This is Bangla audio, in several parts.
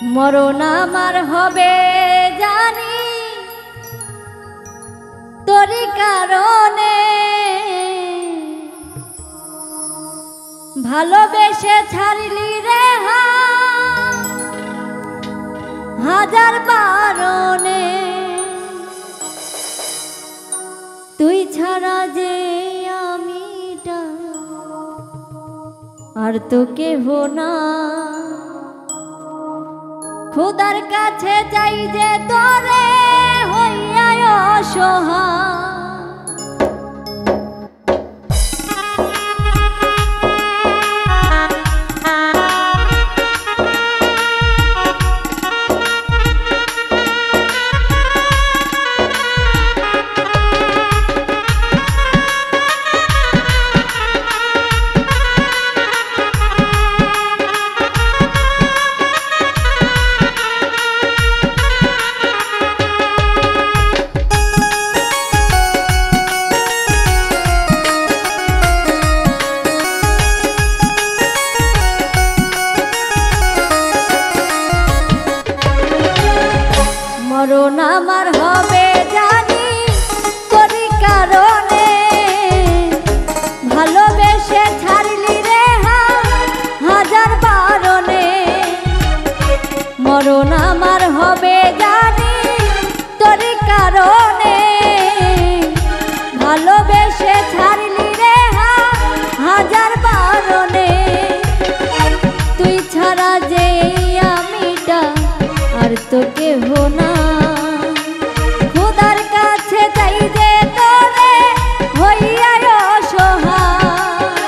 মরণ আমার হবে জানি তোরি কারণে, ভালোবেসে ছাড়লি রে হাজার বারণে। তুই ছাড়া যে আমিটা আর তো কেহ না, খুদার কাছে যাই যে তোরে হইয়া অসহায়। মরণ আমার হবে জানি তোরি কারণে, ভালোবেসে ছাড়লি রে হাজার বারণে। মরণ আমার হবে জানি তোরি কারণে, ভালোবেসে ছাড়লি রে হাজার বারণে। তুই ছাড়া যে আমিটা আর তো কেহ না, খুদার কাছে যাই যে তোরে হইয়া অসহায়।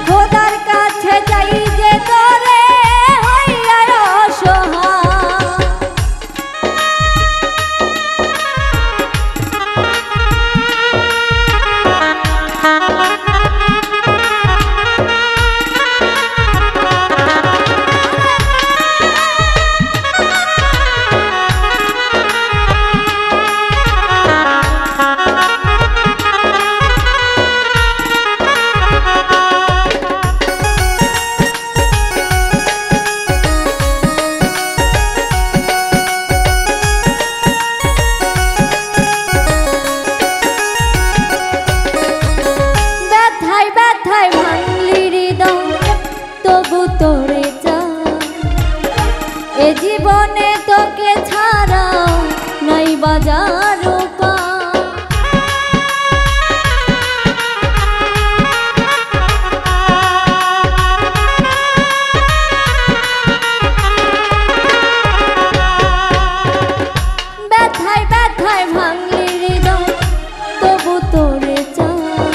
খুদার কাছে যাই যে তোরে হইয়া অসহায়। তোরে এ জীবনে তোকে ছাড়া নাই বাজার পা। ব্যথায় ব্যথায় ভাঙলি হৃদয় তবু তোরে চাই,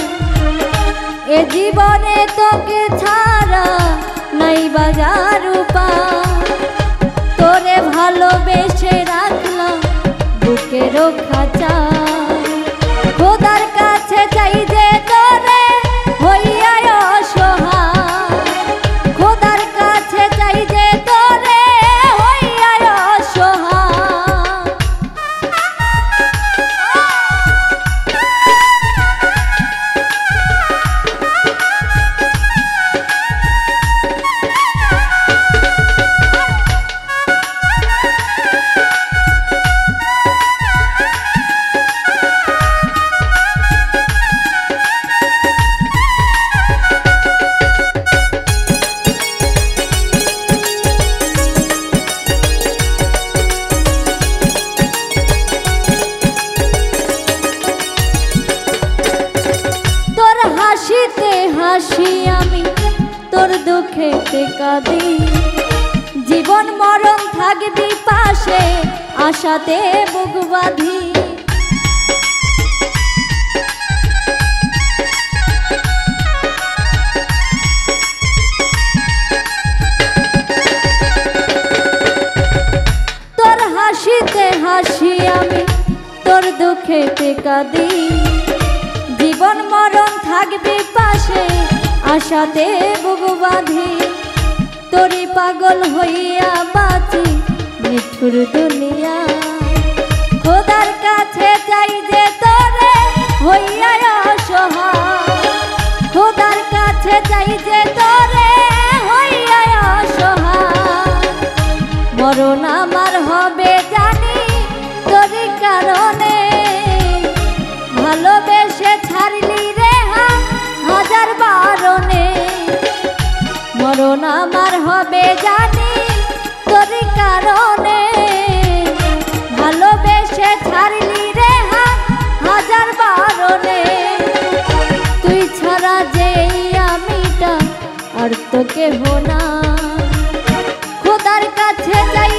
এ জীবনে তোকে ছাড়া নাই বাজার পা। তোরে ভালোবেসে রাখলাম বুকের খাঁচা, খোদার কাছে চাই যে তোরে হইয়া অসহায়। খোদার কাছে চাই যে তোরে হইয়া অসহায়। হাসিতে হাসি আমি তোর দুঃখেতে কাঁদি, জীবন মরণ থাকবি পাশে আশাতে বুক বাঁধি। তোর হাসিতে হাসি আমি তোর দুঃখেতে কাঁদি, জীবন মরণ থাকবে পাশে আশাতে বুক বাঁধি। তোরি পাগল হইয়া বাঁচি নিঠুর দুনিয়া, খোদার কাছে চাই যে তোরে হইয়া অসহায়। খোদার কাছে চাই যে তোরে হইয়া অসহায়। মরণ আমার হবে জানি তোরই কারণে, ভালোবেসে ছাড়লি রে হাজার বারণে। মরণ আমার হবে জানি তোরই কারণে, ভালোবেসে ছাড়লি রে হাজার বারণে। তুই ছাড়া যে আমিটা আর তো কেহ না, খোদার কাছে যাই